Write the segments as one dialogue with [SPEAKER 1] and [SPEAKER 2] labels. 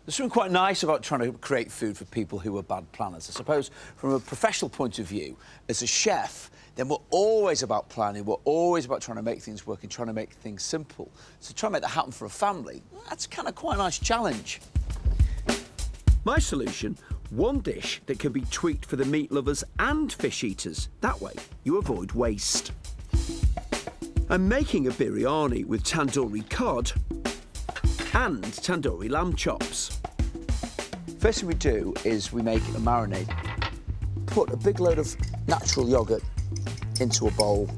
[SPEAKER 1] There's something quite nice about trying to create food for people who are bad planners. I suppose from a professional point of view, as a chef, then we're always about planning, we're always about trying to make things work and trying to make things simple. So trying to make that happen for a family, that's kind of quite a nice challenge.
[SPEAKER 2] My solution, one dish that can be tweaked for the meat lovers and fish eaters. That way, you avoid waste. I'm making a biryani with tandoori cod and tandoori lamb chops.
[SPEAKER 1] First thing we do is we make a marinade. Put a big load of natural yoghurt into a bowl.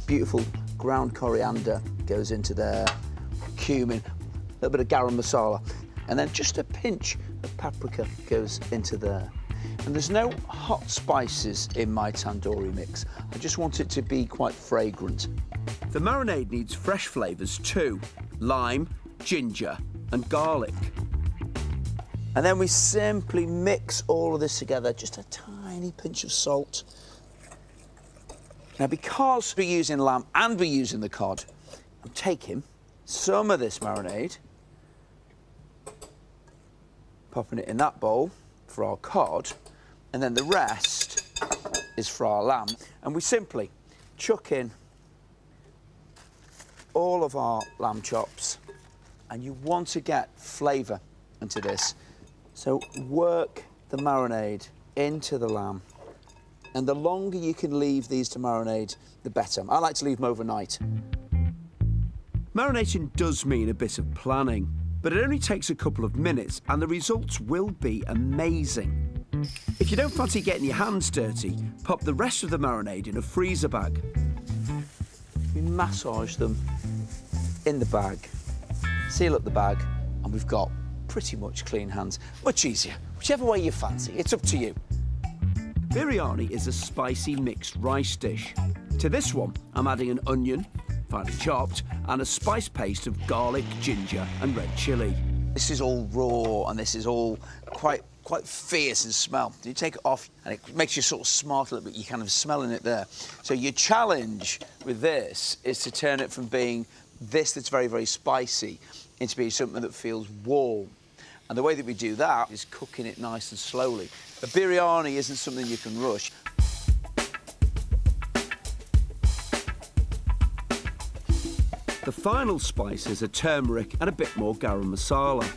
[SPEAKER 1] Beautiful ground coriander goes into there, cumin, a little bit of garam masala, and then just a pinch of paprika goes into there. And there's no hot spices in my tandoori mix. I just want it to be quite fragrant.
[SPEAKER 2] The marinade needs fresh flavours too. Lime, ginger and garlic.
[SPEAKER 1] And then we simply mix all of this together, just a tiny pinch of salt. Now, because we're using lamb and we're using the cod, I'm taking some of this marinade, popping it in that bowl for our cod, and then the rest is for our lamb. And we simply chuck in all of our lamb chops, and you want to get flavour into this. So work the marinade into the lamb. And the longer you can leave these to marinate, the better. I like to leave them overnight.
[SPEAKER 2] Marinating does mean a bit of planning, but it only takes a couple of minutes and the results will be amazing. If you don't fancy getting your hands dirty, pop the rest of the marinade in a freezer bag.
[SPEAKER 1] We massage them in the bag, seal up the bag, and we've got pretty much clean hands. Much easier, whichever way you fancy, it's up to you.
[SPEAKER 2] Biryani is a spicy mixed rice dish. To this one, I'm adding an onion, finely chopped, and a spice paste of garlic, ginger and red chilli.
[SPEAKER 1] This is all raw and this is all quite fierce in smell. You take it off and it makes you sort of smart a little bit. You're kind of smelling it there. So your challenge with this is to turn it from being this that's very, very spicy into being something that feels warm. And the way that we do that is cooking it nice and slowly. A biryani isn't something you can rush.
[SPEAKER 2] The final spices are turmeric and a bit more garam masala.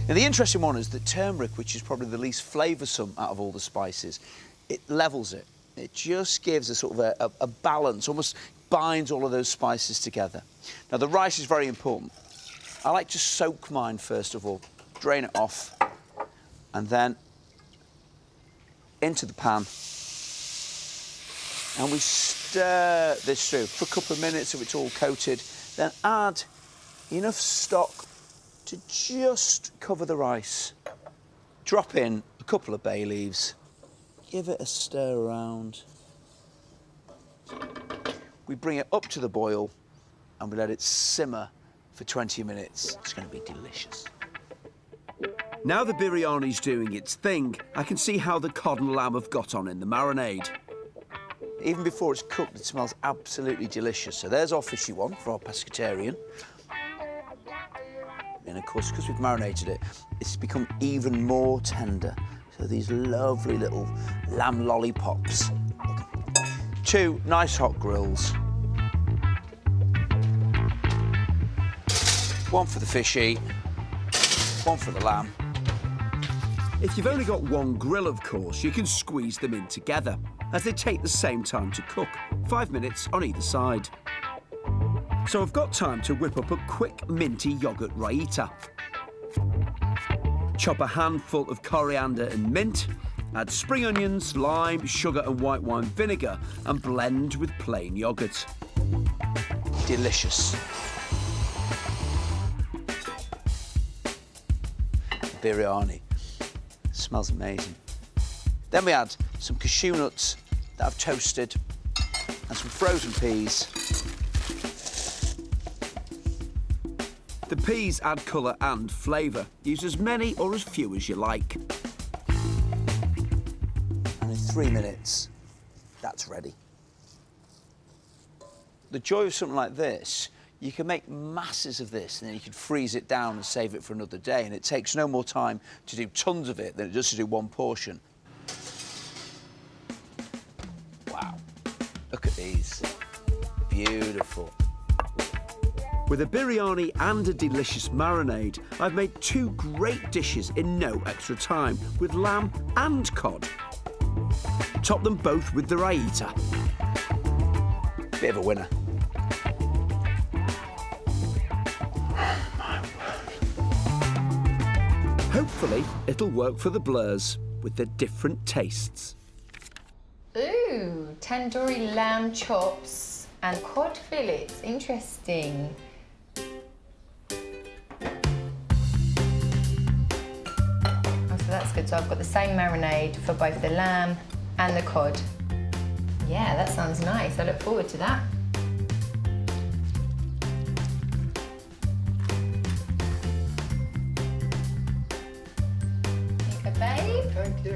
[SPEAKER 1] Now, the interesting one is that turmeric, which is probably the least flavoursome out of all the spices, it levels it. It just gives a sort of a balance, almost binds all of those spices together. Now, the rice is very important. I like to soak mine first of all, drain it off, and then into the pan. And we stir this through for a couple of minutes so it's all coated, then add enough stock to just cover the rice. Drop in a couple of bay leaves, give it a stir around. We bring it up to the boil and we let it simmer for 20 minutes. It's going to be delicious.
[SPEAKER 2] Now the biryani's doing its thing, I can see how the cod and lamb have got on in the marinade.
[SPEAKER 1] Even before it's cooked, it smells absolutely delicious. So there's our fishy one for our pescatarian. And of course, because we've marinated it, it's become even more tender. So these lovely little lamb lollipops. Look. 2 nice hot grills. 1 for the fishy, 1 for the lamb.
[SPEAKER 2] If you've only got one grill, of course, you can squeeze them in together, as they take the same time to cook, 5 minutes on either side. So I've got time to whip up a quick minty yoghurt raita. Chop a handful of coriander and mint, add spring onions, lime, sugar and white wine vinegar, and blend with plain yoghurt.
[SPEAKER 1] Delicious. Biryani. Smells amazing. Then we add some cashew nuts that I've toasted and some frozen peas.
[SPEAKER 2] The peas add colour and flavour. Use as many or as few as you like.
[SPEAKER 1] And in 3 minutes, that's ready. The joy of something like this, You can make masses of this and then you can freeze it down and save it for another day, and it takes no more time to do tons of it than it does to do one portion. Wow, look at these. Beautiful.
[SPEAKER 2] With a biryani and a delicious marinade, I've made 2 great dishes in no extra time, with lamb and cod. Top them both with the raita.
[SPEAKER 1] Bit of a winner.
[SPEAKER 2] Hopefully, it'll work for the blurs with their different tastes.
[SPEAKER 3] Ooh, tandoori lamb chops and cod fillets. Interesting. Oh, so that's good. So I've got the same marinade for both the lamb and the cod. Yeah, that sounds nice. I look forward to that. Babe?
[SPEAKER 4] Thank you.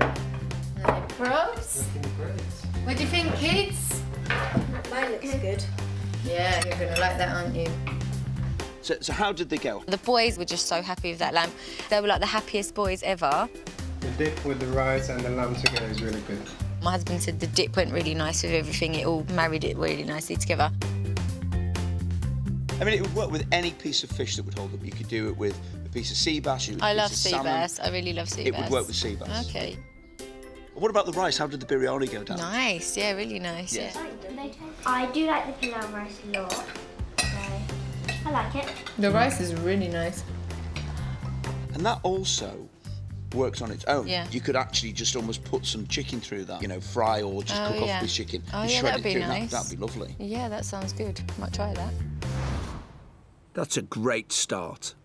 [SPEAKER 3] No props.
[SPEAKER 4] Looking great.
[SPEAKER 3] What do you think, kids?
[SPEAKER 5] Mine looks good.
[SPEAKER 3] Yeah, you're gonna like that, aren't you?
[SPEAKER 1] So how did they go?
[SPEAKER 5] The boys were just so happy with that lamb. They were like the happiest boys ever.
[SPEAKER 4] The dip with the rice and the lamb together is really good.
[SPEAKER 5] My husband said the dip went really nice with everything. It all married it really nicely together.
[SPEAKER 1] I mean, it would work with any piece of fish that would hold up. You could do it with a piece of sea bass.
[SPEAKER 5] I love sea bass. I really love sea bass.
[SPEAKER 1] It would work with sea bass.
[SPEAKER 5] Okay.
[SPEAKER 1] What about the rice? How did the biryani go down?
[SPEAKER 5] Nice, yeah, really nice.
[SPEAKER 1] Yeah.
[SPEAKER 6] I do like the pilau rice a lot, so I like it.
[SPEAKER 3] The rice is really nice.
[SPEAKER 1] And that also works on its own.
[SPEAKER 5] Yeah.
[SPEAKER 1] You could actually just almost put some chicken through that, you know, fry or just cook off this chicken.
[SPEAKER 5] Oh,
[SPEAKER 1] and
[SPEAKER 5] yeah,
[SPEAKER 1] shred
[SPEAKER 5] that'd
[SPEAKER 1] it
[SPEAKER 5] be
[SPEAKER 1] through.
[SPEAKER 5] nice.
[SPEAKER 1] That'd be lovely.
[SPEAKER 5] Yeah, that sounds good. Might try that.
[SPEAKER 2] That's a great start.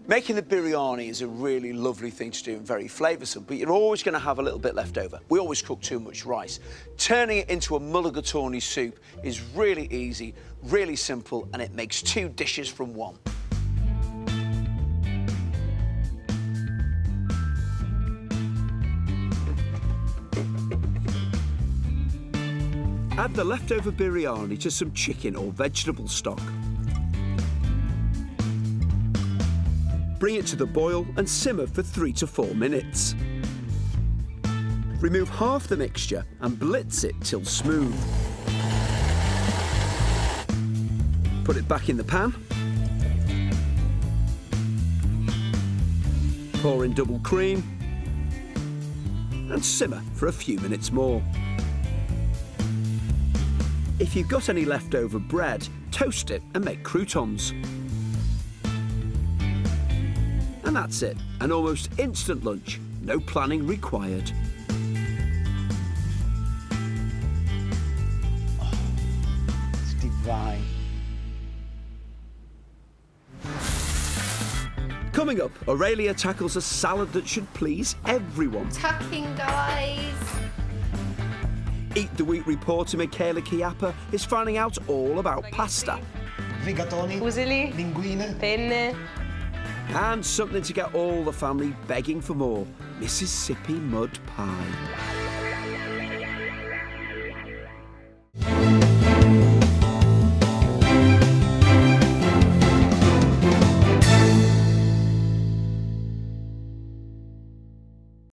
[SPEAKER 1] Making the biryani is a really lovely thing to do and very flavoursome, but you're always going to have a little bit left over. We always cook too much rice. Turning it into a mulligatawny soup is really easy, really simple, and it makes 2 dishes from 1.
[SPEAKER 2] Add the leftover biryani to some chicken or vegetable stock. Bring it to the boil and simmer for 3 to 4 minutes. Remove half the mixture and blitz it till smooth. Put it back in the pan. Pour in double cream and simmer for a few minutes more. If you've got any leftover bread, toast it and make croutons. And that's it, an almost instant lunch, no planning required.
[SPEAKER 1] Oh, it's divine.
[SPEAKER 2] Coming up, Aurelia tackles a salad that should please everyone.
[SPEAKER 3] Tucking, guys.
[SPEAKER 2] Eat the Week reporter Michaela Chiappa is finding out all about pasta.
[SPEAKER 7] Rigatoni,
[SPEAKER 3] Fusilli,
[SPEAKER 7] linguine,
[SPEAKER 3] penne.
[SPEAKER 2] And something to get all the family begging for more, Mississippi mud pie.